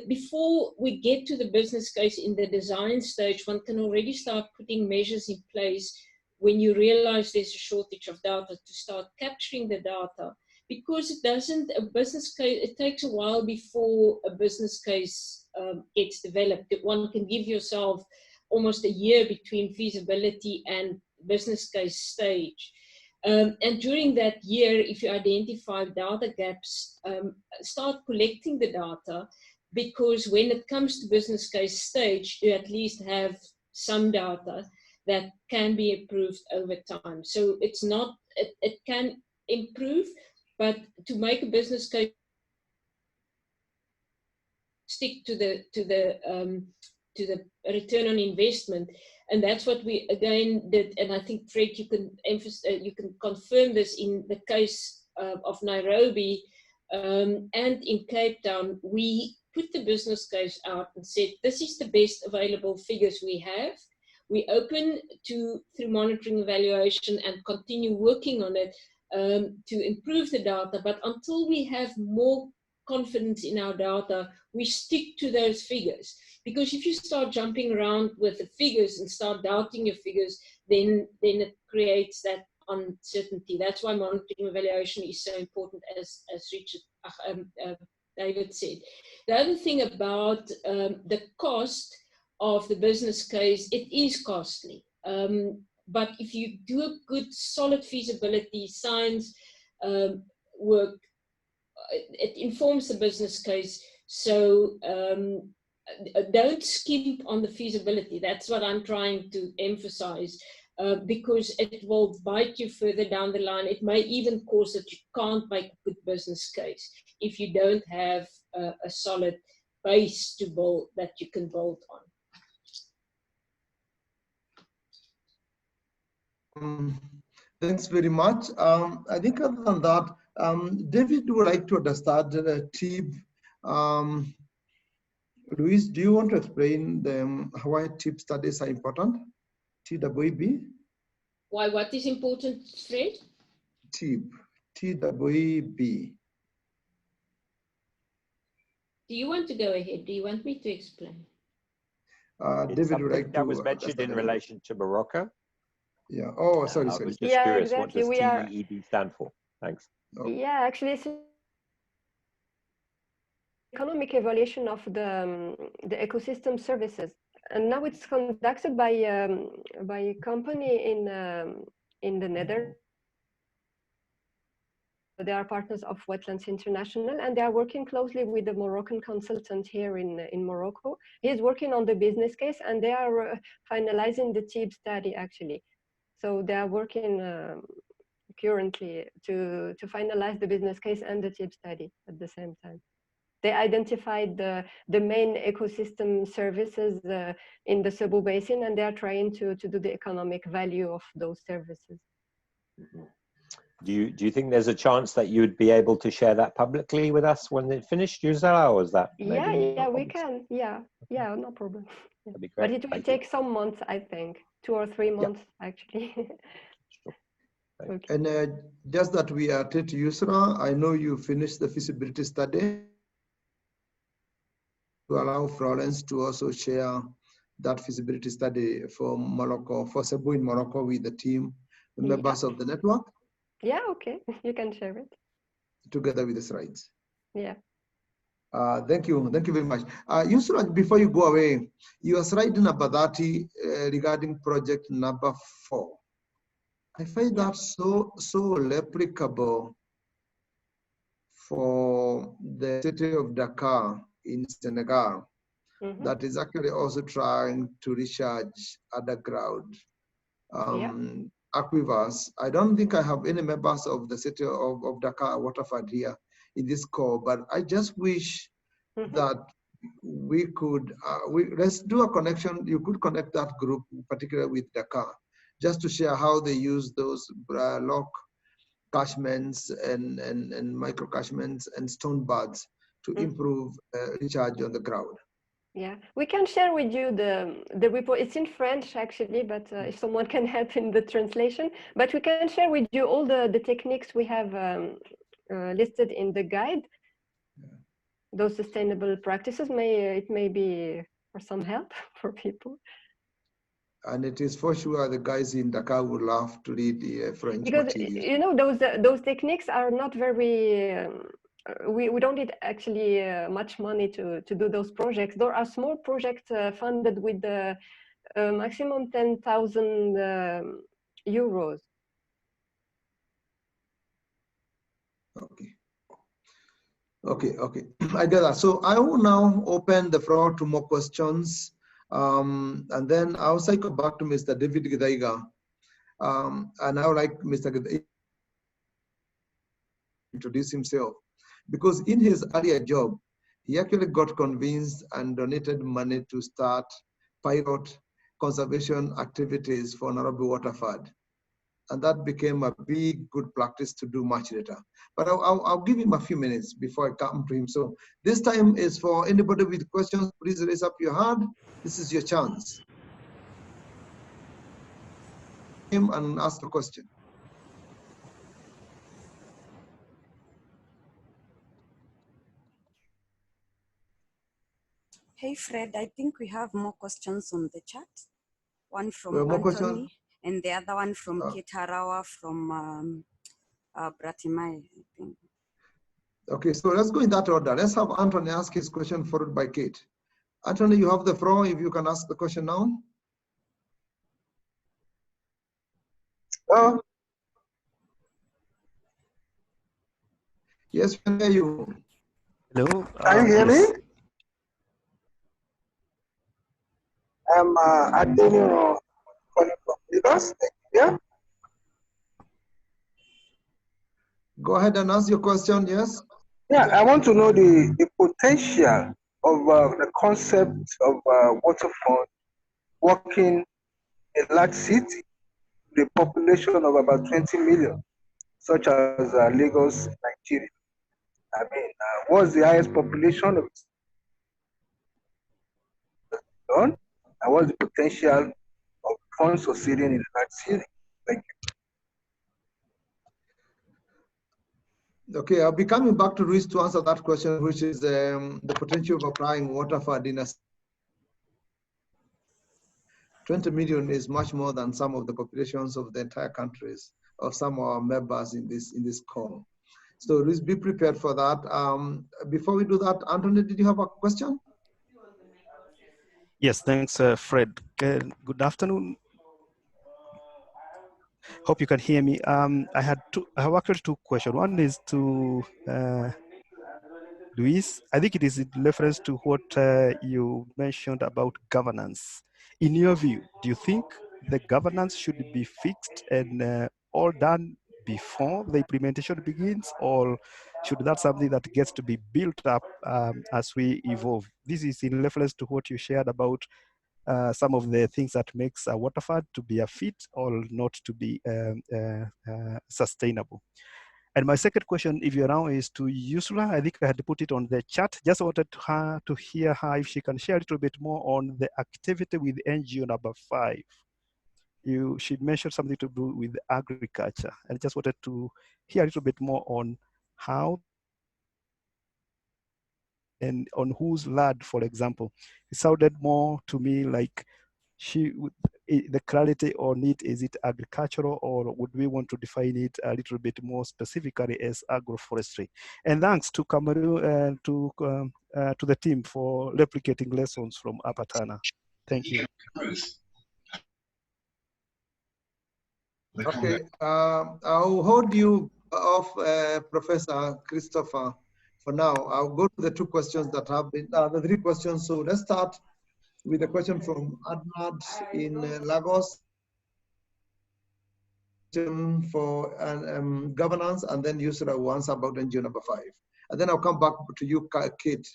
Before we get to the business case in the design stage, one can already start putting measures in place when you realize there's a shortage of data to start capturing the data, because it takes a while before a business case gets developed. One can give yourself almost a year between feasibility and business case stage. And during that year, if you identify data gaps, start collecting the data, because when it comes to business case stage, you at least have some data that can be improved over time. So it's not, it can improve, but to make a business case stick to the return on investment. And that's what we again did. And I think, Fred, you can confirm this in the case of Nairobi and in Cape Town. We put the business case out and said, this is the best available figures we have. We open through monitoring, evaluation, and continue working on it to improve the data. But until we have more confidence in our data, we stick to those figures. Because if you start jumping around with the figures and start doubting your figures, then it creates that uncertainty. That's why monitoring evaluation is so important, as Richard, David said. The other thing about the cost of the business case, it is costly. But if you do a good, solid feasibility science work, it informs the business case. So don't skimp on the feasibility. That's what I'm trying to emphasize, because it will bite you further down the line. It may even cause that you can't make a good business case if you don't have a solid base to build that you can build on. Thanks very much. I think other than that, David would like to understand TIB. Luis, do you want to explain why TIB studies are important? TWB? Why, what is important, Fred? TIB, TWB. Do you want to go ahead? Do you want me to explain? David would like to. That was mentioned in relation to Morocco. Yeah. Oh, sorry. I was just yeah, curious, exactly. what does TEEB stand for? Thanks. Oh. Yeah, actually, it's economic evaluation of the ecosystem services, and now it's conducted by a company in the Netherlands. They are partners of Wetlands International, and they are working closely with the Moroccan consultant here in Morocco. He is working on the business case, and they are finalizing the TIB study actually. So they are working currently to finalize the business case and the TIB study at the same time. they identified the main ecosystem services in the Cebu Basin, and they are trying to do the economic value of those services. Mm-hmm. Do you think there's a chance that you'd be able to share that publicly with us when it finished, Gisela, or is that maybe yeah, we can. Yeah, no problem. That'd be great. But it will take some months, I think, 2 or 3 months, actually. Sure. Okay. And just that we are to Yusra, I know you finished the feasibility study. To allow Florence to also share that feasibility study for Morocco, for Cebu in Morocco with the team, the members of the network. Yeah, okay, you can share it. Together with the slides. Yeah. Thank you very much. Yusra, before you go away, your slide number 30 regarding project number 4. I find that so replicable for the city of Dakar in Senegal, that is actually also trying to recharge underground aquifers. I don't think I have any members of the city of Dakar Waterford here in this call, but I just wish that we could, let's do a connection. You could connect that group, particularly with Dakar, just to share how they use those lock catchments and micro catchments and stone baths to improve recharge on the ground. Yeah, we can share with you the report. It's in French actually, but if someone can help in the translation, but we can share with you all the techniques we have listed in the guide. Those sustainable practices it may be for some help for people. And it is for sure the guys in Dakar would love to read the French because materials. You know, those techniques are not very. We don't need actually much money to do those projects. There are small projects funded with the maximum 10,000 euros. Okay, I get that. So I will now open the floor to more questions. And then I'll cycle back to Mr. David Gidaiga. And I would like Mr. Gidaiga to introduce himself. Because in his earlier job, he actually got convinced and donated money to start pilot conservation activities for Nairobi Waterford. And that became a big good practice to do much later. But I'll give him a few minutes before I come to him. So this time is for anybody with questions, please raise up your hand. This is your chance. And ask a question. Hey, Fred, I think we have more questions on the chat. One from Anthony, questions? And the other one from Kate Harawa from Bratimai, I think. Okay, so let's go in that order. Let's have Anthony ask his question followed by Kate. Anthony, you have the floor if you can ask the question now. Yes, we can hear you. Hello. Can you hear me? I'm Adeniro calling from Lagos. Yeah. Go ahead and ask your question, yes? Yeah, I want to know the potential of the concept of waterfront working in a large city, the population of about 20 million, such as Lagos, Nigeria. I mean, what's the highest population of done, and what's the potential of funds succeeding in that city? Thank you. Okay, I'll be coming back to Luis to answer that question, which is the potential of applying Waterford in a 20 million is much more than some of the populations of the entire countries of some of our members in this call. So Luis, be prepared for that. Before we do that, Anthony, did you have a question? Yes, thanks, Fred. Good afternoon. Hope you can hear me. I have actually two questions. One is to Luis. I think it is in reference to what you mentioned about governance. In your view, do you think the governance should be fixed and all done before the implementation begins, or should that something that gets to be built up as we evolve? This is in reference to what you shared about some of the things that makes a water fund to be a fit or not to be sustainable. And my second question, if you're now, is to Yusra. I think I had to put it on the chat. Just wanted her to hear her if she can share a little bit more on the activity with NGO number 5. She mentioned something to do with agriculture. I just wanted to hear a little bit more on how and on whose land, for example. It sounded more to me like the clarity on it, is it agricultural, or would we want to define it a little bit more specifically as agroforestry? And thanks to Kamaru to the team for replicating lessons from Apatana. Thank you. Okay, I'll hold you off, Professor Christopher, for now. I'll go to the two questions that have been, the three questions. So let's start with a question from Adnad in Lagos for governance, and then Yusra will answer about NGO number 5. And then I'll come back to you, Kate,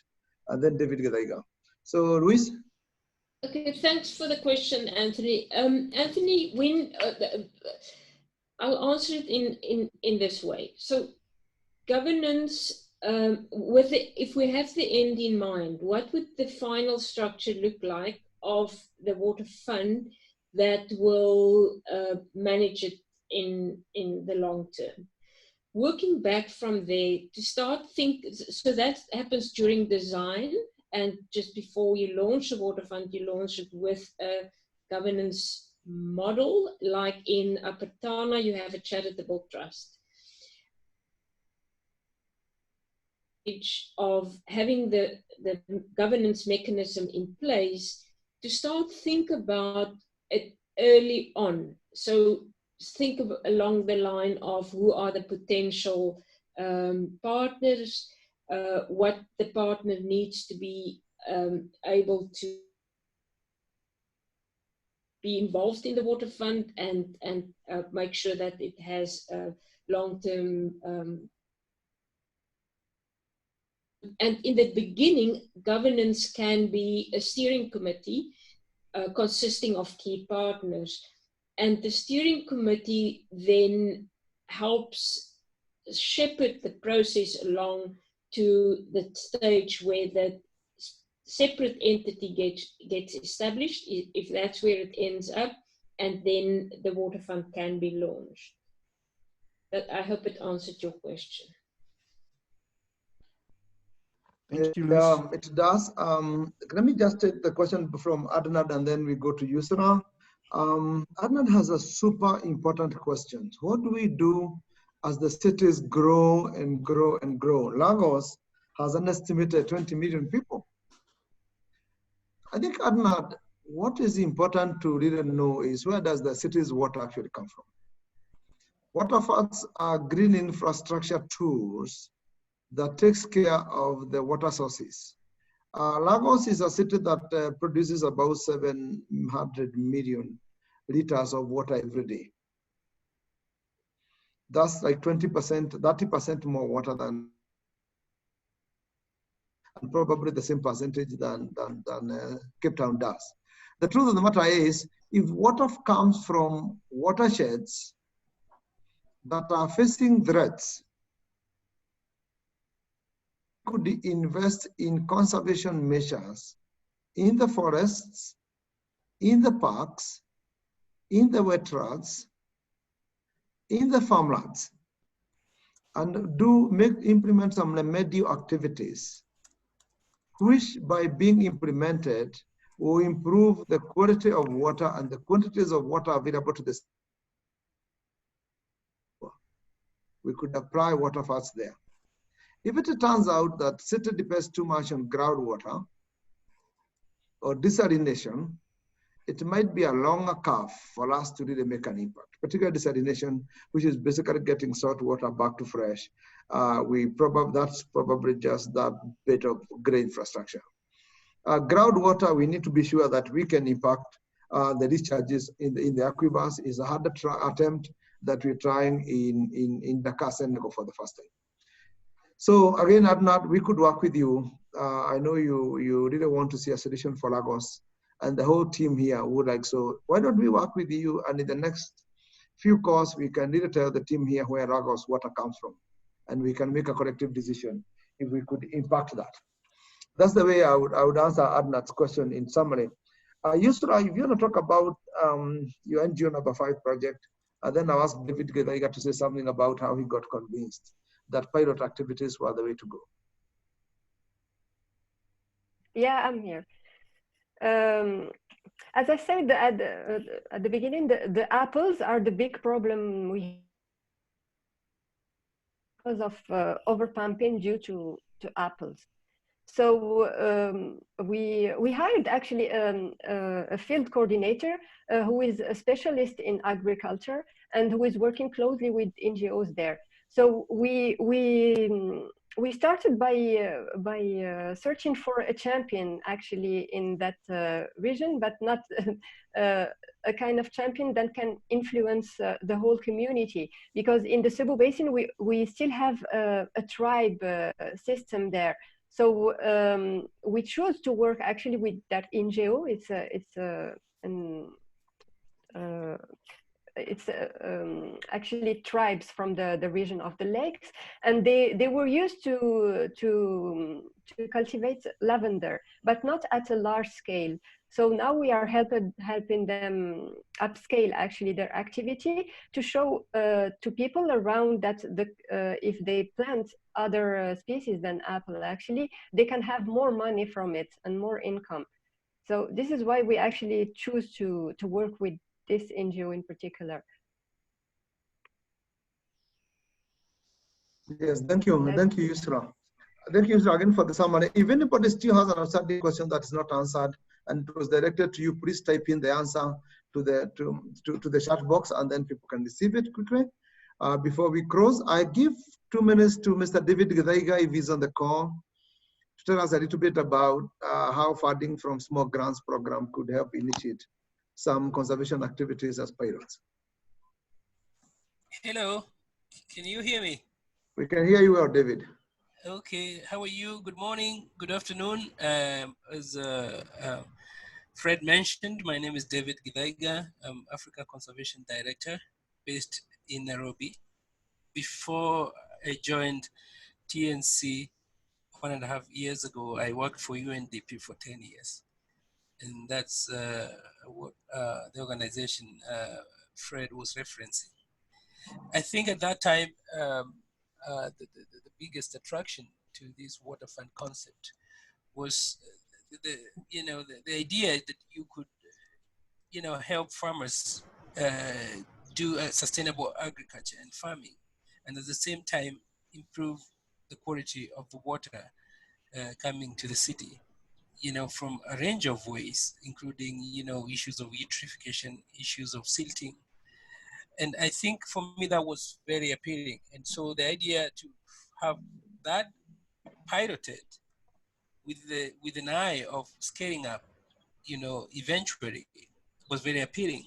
and then David Gedaiga. So, Luis? Okay, thanks for the question, Anthony. Anthony, when I'll answer it in this way. So, governance, if we have the end in mind, what would the final structure look like of the water fund that will manage it in the long term? Working back from there to start so that happens during design, and just before you launch a water fund, you launch it with a governance model. Like in Apatana, you have a charitable trust. Of having the governance mechanism in place to start think about it early on. So think along the line of who are the potential partners, what the partner needs to be able to be involved in the water fund, and make sure that it has long-term. And in the beginning, governance can be a steering committee consisting of key partners. And the steering committee then helps shepherd the process along to the stage where the separate entity gets established, if that's where it ends up, and then the water fund can be launched. But I hope it answered your question. Thank you, it does. Let me just take the question from Adnan, and then we go to Yusra. Adnan has a super important question. What do we do as the cities grow and grow and grow? Lagos has an estimated 20 million people. I think, Adnan, what is important to really know is, where does the city's water actually come from? Waterfalls are green infrastructure tools that takes care of the water sources. Lagos is a city that produces about 700 million liters of water every day. That's like 20%, 30% more water than, and probably the same percentage than Cape Town does. The truth of the matter is, if water comes from watersheds that are facing threats, could invest in conservation measures in the forests, in the parks, in the wetlands, in the farmlands, and implement some remedial activities, which by being implemented will improve the quality of water and the quantities of water available to the city. We could apply waterfalls there. If it turns out that city depends too much on groundwater or desalination, it might be a longer curve for us to really make an impact, particularly desalination, which is basically getting salt water back to fresh. That's probably just that bit of great infrastructure. Groundwater, we need to be sure that we can impact the discharges in the aquifers. Is a hard attempt, that we're trying in Dakar, Senegal for the first time. So again, Adnan, we could work with you. I know you really want to see a solution for Lagos, and the whole team here would like, so why don't we work with you, and in the next few calls, we can really tell the team here where Lagos water comes from, and we can make a collective decision if we could impact that. That's the way I would answer Adnan's question in summary. Yusra, if you want to talk about your NGO number 5 project, then I'll ask David Githaiga to say something about how he got convinced that pilot activities were the way to go. Yeah, I'm here. As I said at the beginning, the apples are the big problem we because of overpumping due to apples. So we hired actually a field coordinator who is a specialist in agriculture and who is working closely with NGOs there. So we started by searching for a champion actually in that region, but not a kind of champion that can influence the whole community, because in the Cebu Basin we still have a tribe system there. So we chose to work actually with that NGO. It's actually tribes from the region of the lakes, and they were used to cultivate lavender, but not at a large scale. So now we are helping them upscale actually their activity to show to people around that if they plant other species than apple, actually they can have more money from it and more income. So this is why we actually choose to work with this NGO in particular. Yes, thank you. Thank you, Yusra. Thank you, Yusra, again for the summary. If anybody still has an outstanding question that is not answered and it was directed to you, please type in the answer to the chat box, and then people can receive it quickly. Before we close, I give 2 minutes to Mr. David Githaiga, if he's on the call, to tell us a little bit about how funding from small grants program could help initiate some conservation activities as pilots. Hello, can you hear me? We can hear you well, David. Okay, how are you? Good morning, good afternoon. As Fred mentioned, my name is David Githaiga. I'm Africa Conservation Director based in Nairobi. Before I joined TNC 1.5 years ago, I worked for UNDP for 10 years. And that's what the organization Fred was referencing. I think at that time, the biggest attraction to this water fund concept was the idea that you could help farmers do sustainable agriculture and farming, and at the same time improve the quality of the water coming to the city, from a range of ways, including issues of eutrophication, issues of silting. And I think for me that was very appealing. And so the idea to have that piloted with an eye of scaling up, eventually was very appealing.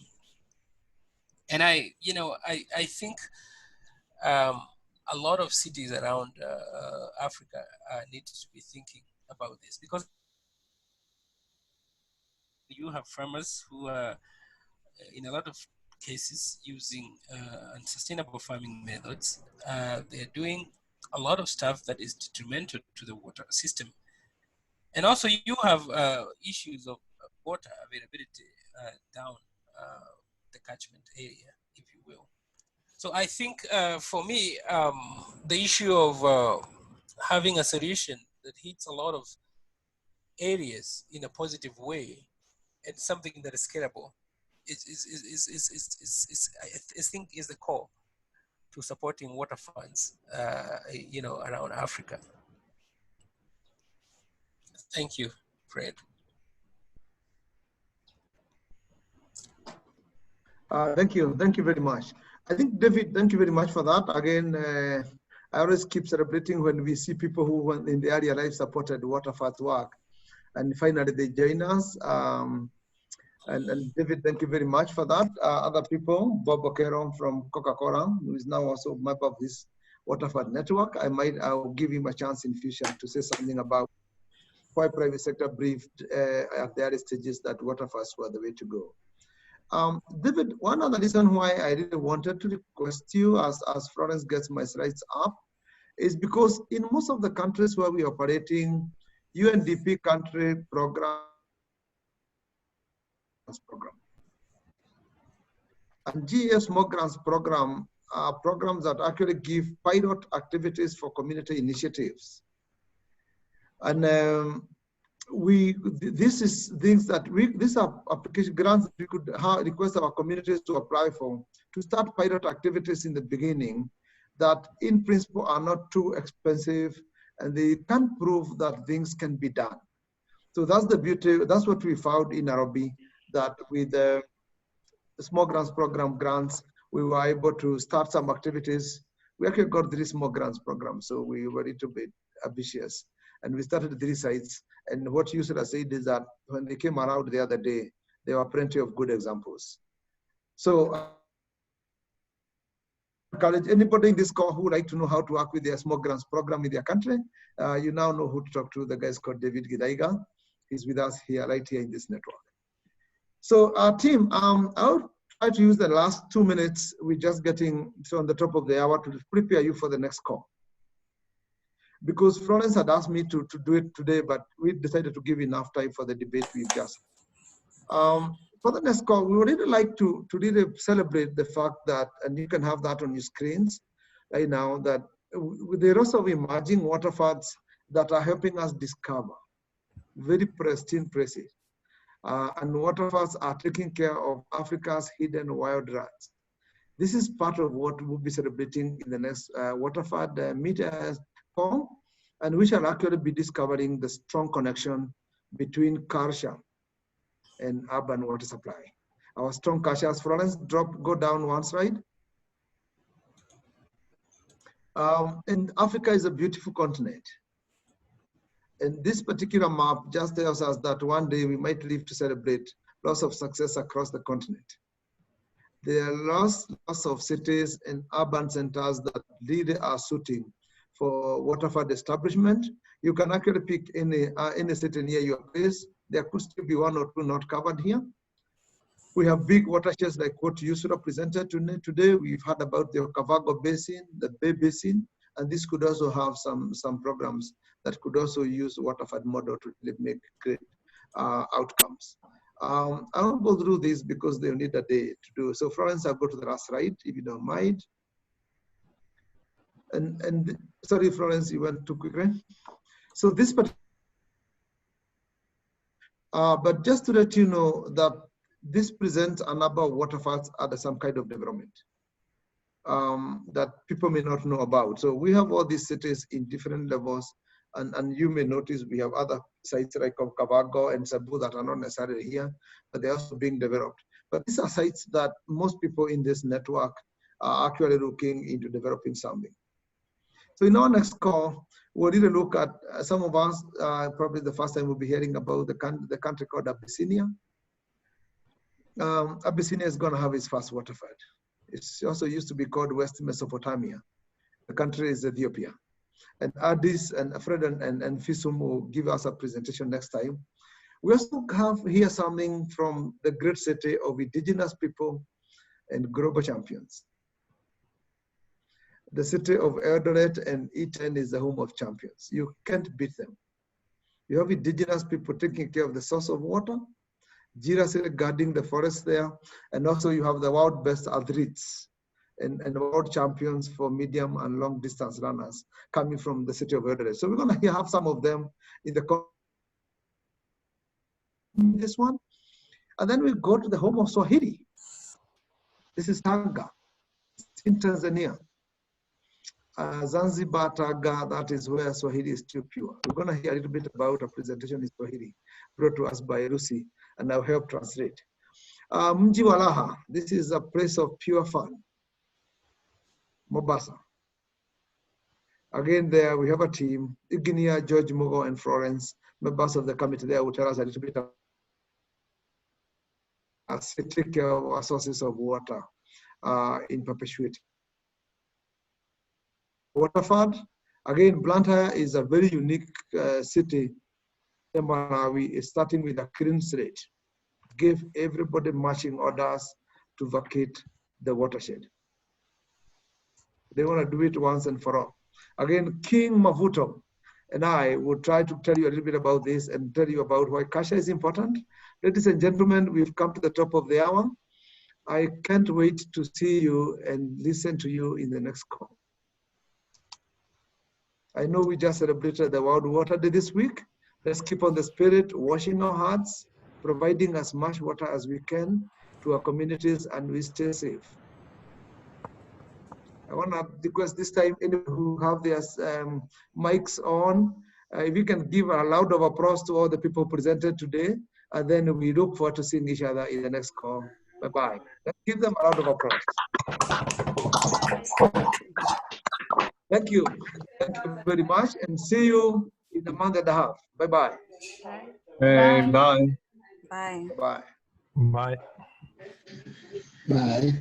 And I think a lot of cities around Africa need to be thinking about this, because you have farmers who are in a lot of cases using unsustainable farming methods. They're doing a lot of stuff that is detrimental to the water system. And also you have issues of water availability down the catchment area, if you will. So I think for me, the issue of having a solution that hits a lot of areas in a positive way and something that is scalable I think is the core to supporting water funds, around Africa. Thank you, Fred. Thank you very much. I think, David, thank you very much for that. Again, I always keep celebrating when we see people who in the area life supported water funds work, and finally they join us. And David, thank you very much for that. Other people, Bob Okero from Coca-Cola, who is now also a member of this Waterford network. I'll give him a chance in future to say something about why private sector briefed at the early stages that Waterfalls were the way to go. David, one other reason why I really wanted to request you as Florence gets my slides up is because in most of the countries where we are operating, UNDP country program, and GES Small Grants program are programs that actually give pilot activities for community initiatives. And these are application grants that we could request our communities to apply for to start pilot activities in the beginning that in principle are not too expensive and they can prove that things can be done. So that's the beauty, that's what we found in Nairobi, that with the small grants program grants, we were able to start some activities. We actually got 3 small grants programs, so we were a little bit ambitious. And we started 3 sites. And what Yusra said is that when they came around the other day, there were plenty of good examples. So encourage anybody in this call who would like to know how to work with their small grants program in their country. You now know who to talk to. The guy is called David Gidaiga. He's with us here, right here in this network. So our team, I'll try to use the last 2 minutes. We're just getting on the top of the hour to prepare you for the next call. Because Florence had asked me to do it today, but we decided to give enough time for the debate we've just. For the next call, we would really like to really celebrate the fact that, and you can have that on your screens right now, that there are also emerging waterfalls that are helping us discover very pristine places. And waterfalls are taking care of Africa's hidden wild rights. This is part of what we'll be celebrating in the next Waterfall media call, and we shall actually be discovering the strong connection between culture and urban water supply. Our strong cultures, Florence, go down one slide. And Africa is a beautiful continent. And this particular map just tells us that one day we might live to celebrate lots of success across the continent. There are lots of cities and urban centers that really are suiting for waterfall establishment. You can actually pick any city near your place. There could still be 1 or 2 not covered here. We have big watersheds like what Yusra presented today. We've heard about the Okavango Basin, the Bay Basin, and this could also have some programs that could also use waterfall model to really make great outcomes. I won't go through this because they'll need a day to do. So Florence, I'll go to the last slide if you don't mind. And sorry, Florence, you went too quickly. So this, but just to let you know that this presents a number of waterfalls at some kind of development that people may not know about. So we have all these cities in different levels, and you may notice we have other sites like Okavango and Sabu that are not necessarily here, but they're also being developed. But these are sites that most people in this network are actually looking into developing something. So in our next call, we'll really look at some of us, probably the first time we'll be hearing about the country called Abyssinia. Abyssinia is going to have its first waterfall. It's also used to be called West Mesopotamia. The country is Ethiopia. And Addis and Fred and Fisum will give us a presentation next time. We also have here something from the great city of indigenous people and global champions. The city of Eldoret and Iten is the home of champions. You can't beat them. You have indigenous people taking care of the source of water, Girasir guarding the forest there, and also you have the world best athletes and world champions for medium and long distance runners coming from the city of Eldoret. So we're going to have some of them in this one. And then we go to the home of Swahili. This is Tanga. It's in Tanzania. Zanzibar, Tanga, that is where Swahili is still pure. We're going to hear a little bit about a presentation in Swahili brought to us by Lucy, and I'll help translate. Mji wa Raha, this is a place of pure fun. Mombasa. Again, there we have a team, Ignia, George Mugo, and Florence, members of the committee there will tell us a little bit about as we take care of our sources of water in perpetuity. Waterford, again, Blantyre is a very unique city in Malawi, starting with a clean slate. Give everybody marching orders to vacate the watershed. They want to do it once and for all. Again, King Mavuto and I will try to tell you a little bit about this and tell you about why Kasha is important. Ladies and gentlemen, we've come to the top of the hour. I can't wait to see you and listen to you in the next call. I know we just celebrated the World Water Day this week. Let's keep on the spirit, washing our hearts, providing as much water as we can to our communities, and we stay safe. I want to request this time anyone who have their mics on, if you can give a loud of applause to all the people presented today, and then we look forward to seeing each other in the next call. Bye-bye. Let's give them a round of applause. Thank you. Thank you very much, and see you in a month and a half. Bye-bye. Hey, bye. Bye. Bye. Bye. Bye.